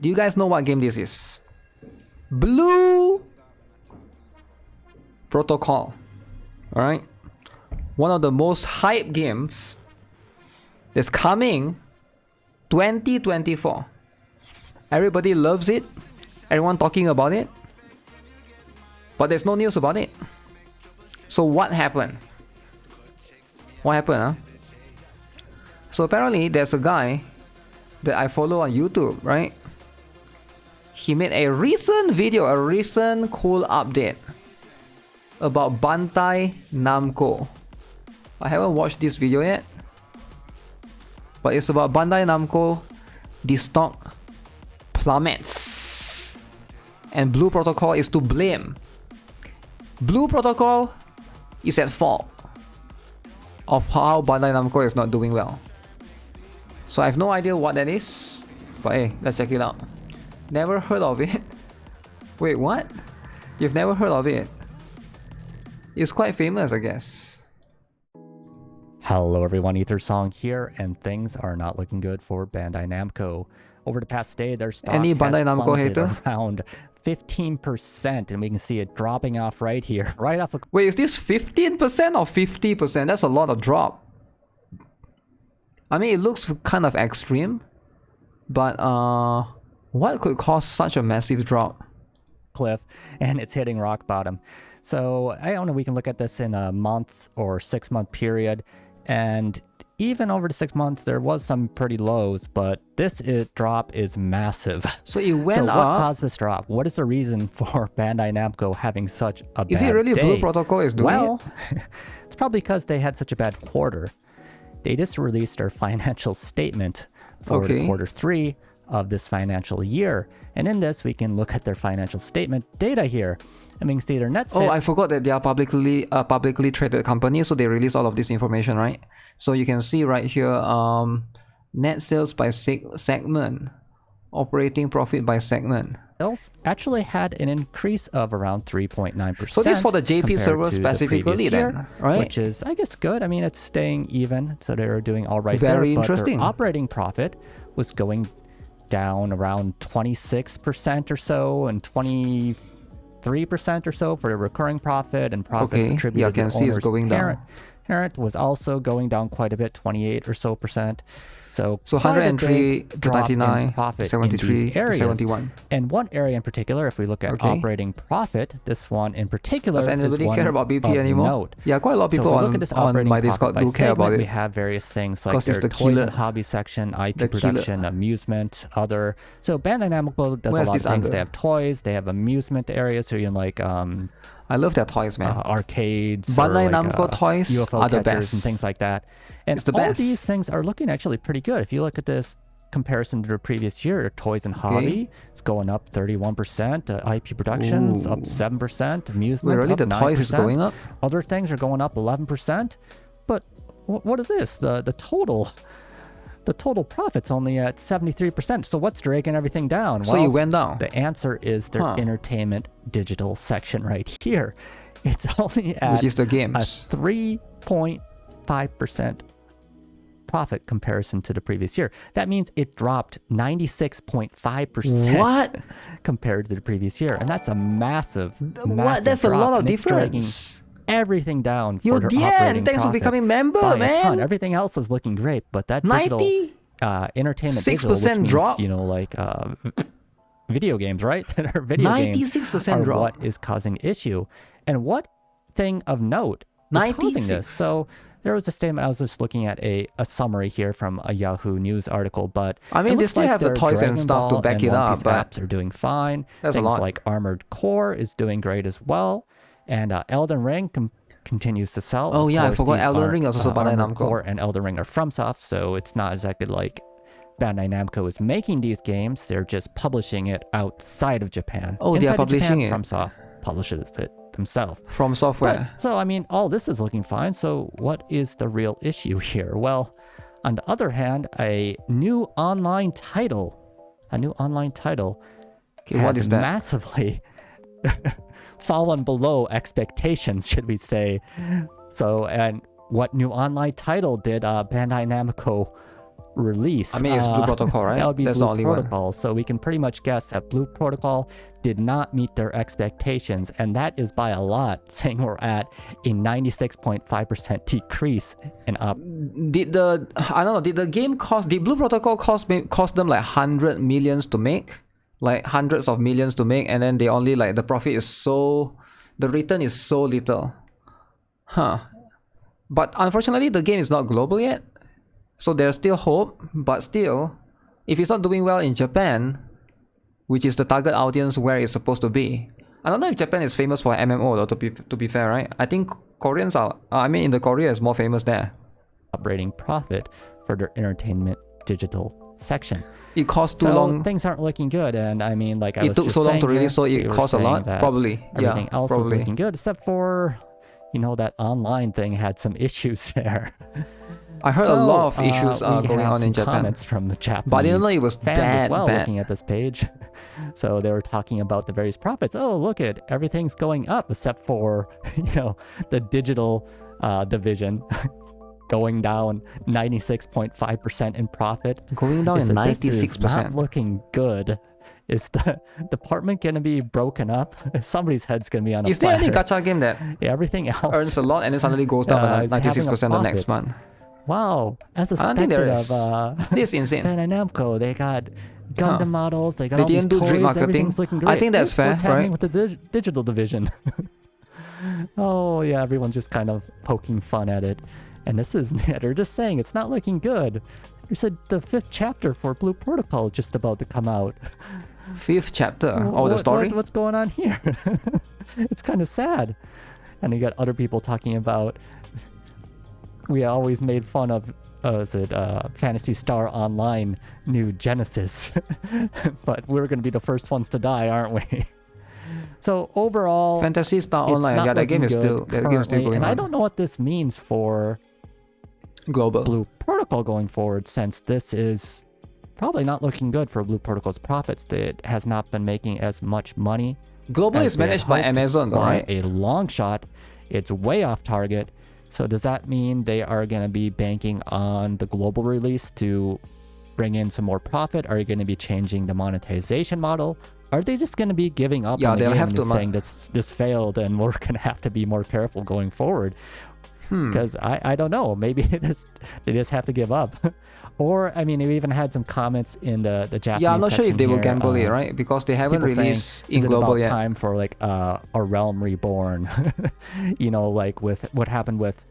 Do you guys know what game this is? Blue Protocol. Alright? One of the most hyped games that's coming 2024. Everybody loves it. Everyone talking about it. But there's no news about it. So what happened? What happened, huh? So apparently there's a guy that I follow on YouTube, right? He made a recent video, a recent cool update about Bandai Namco. I haven't watched this video yet, but it's about Bandai Namco. The stock plummets, and Blue Protocol is to blame. Blue Protocol is at fault of how Bandai Namco is not doing well. So I have no idea what that is, but hey, let's check it out. Never heard of it. Wait, what? You've never heard of it? It's quite famous, I guess. Hello everyone, EtherSong here, and things are not looking good for Bandai Namco. Over the past day, their stock Any Bandai has Namco plummeted hater? around 15%, and we can see it dropping off right here, right off of... Wait, is this 15% or 50%? That's a lot of drop. I mean, it looks kind of extreme, but what could cause such a massive drop? cliff, and it's hitting rock bottom. So I don't know, we can look at this in a month or 6 month period, and even over the 6 months there was some pretty lows, but this drop is massive. So it went so up. what caused this drop? What is the reason for Bandai Namco having such a bad day? Is it really Blue Protocol is doing well, it? it's probably because they had such a bad quarter. They just released their financial statement for quarter 3 of this financial year. And in this, we can look at their financial statement data here. And we can see their net sales. Oh, I forgot that they are publicly traded company, so they release all of this information, right? So you can see right here, net sales by segment, operating profit by segment. Actually had an increase of around 3.9%. So this for the JP server specifically then, right? Which is, I guess, good. I mean, it's staying even, so they're doing all right Very there. interesting. But their operating profit was going down around 26% or so, and 23% or so for the recurring profit, and profit attributed to the owner's parent was also going down quite a bit, 28 or so percent. So 103 to 99, profit 73 to 71. And one area in particular, if we look at operating profit, this one in particular, does anybody is care about BP anymore? Note. Yeah, quite a lot of people on my Discord do care about it. We have various things like their toys and hobby section, IP production, amusement, other. So Bandai Namco does a lot of things. They have toys, they have amusement areas, so you can like I love their toys, man. Arcades, Bandai or like, Namco toys UFO are the catchers best and things like that. And it's the all best. these things are looking actually pretty good. If you look at this comparison to the previous year, toys and hobby, it's going up 31%. IP productions up 7%. Amusement really? up The 9%. toys is going up? Other things are going up 11%. But what is this? The total profit's only at 73%. So what's dragging everything down? So it went down. The answer is their entertainment digital section right here. It's only at which is the games. a 3.5% profit comparison to the previous year. That means it dropped 96.5% What? compared to the previous year. And that's a massive That's drop. a lot of And it's dragging difference. everything down for Yo, their yeah, operating and thanks for profit becoming member, by a man. ton. Everything else is looking great, but that digital entertainment digital, which means, drop? you know, like video games, right? That are video games 96% are drop. what is causing issue. And what thing of note is causing this? So there was a statement, I was just looking at a summary here from a Yahoo News article, but I mean, they still have the their toys and Dragon stuff to Ball back and it One up, Piece but apps are doing fine. that's a Things lot. like Armored Core is doing great as well, and Elden Ring continues to sell. Oh, Of yeah, I course, forgot these Elden are, Ring is also Bandai Armored Namco. Core and Elden Ring are FromSoft, so it's not exactly like Bandai Namco is making these games. They're just publishing it outside of Japan. Oh, they are Inside of publishing Japan, it. FromSoft publishes it themselves. From software. So, I mean, all this is looking fine. So, what is the real issue here? Well, on the other hand, a new online title what is has that? massively fallen below expectations, should we say. So, and what new online title did Bandai Namco release. I mean, it's Blue Protocol, right? That would be That's Blue the only Protocol. one. So we can pretty much guess that Blue Protocol did not meet their expectations, and that is by a lot, saying we're at a 96.5% decrease in up. Did the game cost? Did Blue Protocol cost them like 100 millions to make, like hundreds of millions to make, and then they only like the profit is so, the return is so little, huh? But unfortunately, the game is not global yet. So there's still hope, but still, if it's not doing well in Japan, which is the target audience where it's supposed to be. I don't know if Japan is famous for MMO though, to be fair, right? I think Koreans are, in the Korea is more famous there. Operating profit for their entertainment digital section. It cost too long. Things aren't looking good, and I mean, like I was just saying, it took so long to release, so it cost a lot. Probably, everything else is looking good, except for, that online thing had some issues there. I heard a lot of issues going on in Japan. Comments from the Japanese but I didn't know it was fans that as well bad. Looking at this page. So they were talking about the various profits. Oh, look at everything's going up except for, the digital division going down 96.5% in profit. Going down 96%. This is not looking good. Is the department going to be broken up? Somebody's head's going to be on a Is there any gacha game that everything else earns a lot and then suddenly goes down by 96% the next month? Wow, as I don't think there expected is. of This is insane. Bandai Namco, they got Gundam models, they got They all these didn't do toys, drip marketing. everything's looking great. I think that's fair, What's happening right? with the digital division? Oh yeah, everyone's just kind of poking fun at it. And they're just saying it's not looking good. They said the 5th chapter for Blue Protocol is just about to come out. 5th chapter? Oh, the story? What's going on here? It's kind of sad. And you got other people talking about, we always made fun of, Phantasy Star Online new Genesis. But we're going to be the first ones to die, aren't we? So overall, Phantasy Star Online, yeah, that game is still going and on. I don't know what this means for global Blue Protocol going forward, since this is probably not looking good for Blue Protocol's profits. It has not been making as much money. Global is managed by Amazon, right? A long shot. It's way off target. So does that mean they are going to be banking on the global release to bring in some more profit? Are you going to be changing the monetization model? Are they just going to be giving up on the game and saying this failed and we're going to have to be more careful going forward? Because I don't know. Maybe they just have to give up. Or, I mean, we even had some comments in the Japanese Yeah, I'm not sure if they will here, gamble it, right? Because they haven't released in global yet. Is it about time for like a Realm Reborn? Like with what happened with,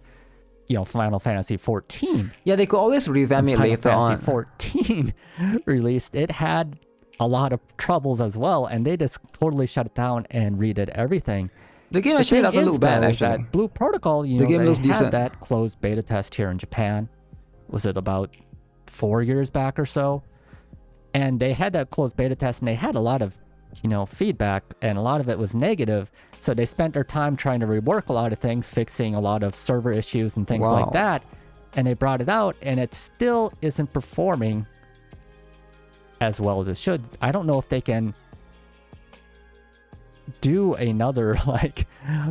Final Fantasy 14. Yeah, they could always revamp it later on. Final Fantasy 14 released. It had a lot of troubles as well, and they just totally shut it down and redid everything. The game actually doesn't look bad, actually. That Blue Protocol, the game looks decent. Had that closed beta test here in Japan. Was it about 4 years back or so? And they had that closed beta test, and they had a lot of, feedback, and a lot of it was negative. So they spent their time trying to rework a lot of things, fixing a lot of server issues and things like that. And they brought it out, and it still isn't performing as well as it should. I don't know if they can do another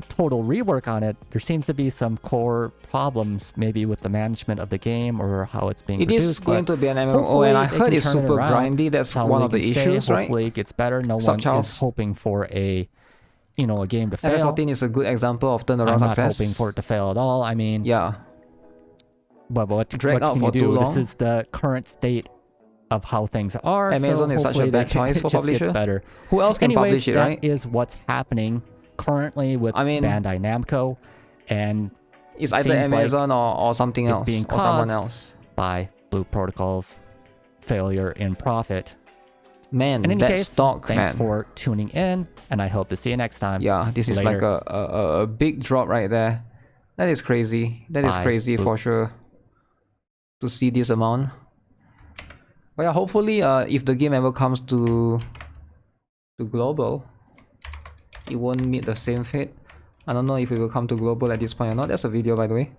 total rework on it. There seems to be some core problems maybe with the management of the game or how it's being produced. It is going to be an MMO, and I heard it's super grindy. That's one of the issues, right? Hopefully it gets better. No one is hoping for a game to fail. FF14 is a good example of turnaround success. I'm not hoping for it to fail at all. I mean, yeah. But what can you do? This is the current state of how things are. Amazon is such a bad choice for publisher. Better. Who else can publish it, right? That is what's happening currently with Bandai Namco, and it's either Amazon or something else, being or someone else, by Blue Protocol's failure in profit. Man, in any that case, stock, thanks for tuning in, and I hope to see you next time. Yeah, this is like a big drop right there. That is crazy. That is crazy for sure. To see this amount. But yeah, hopefully, if the game ever comes to global, it won't meet the same fate. I don't know if it will come to global at this point or not. That's a video, by the way.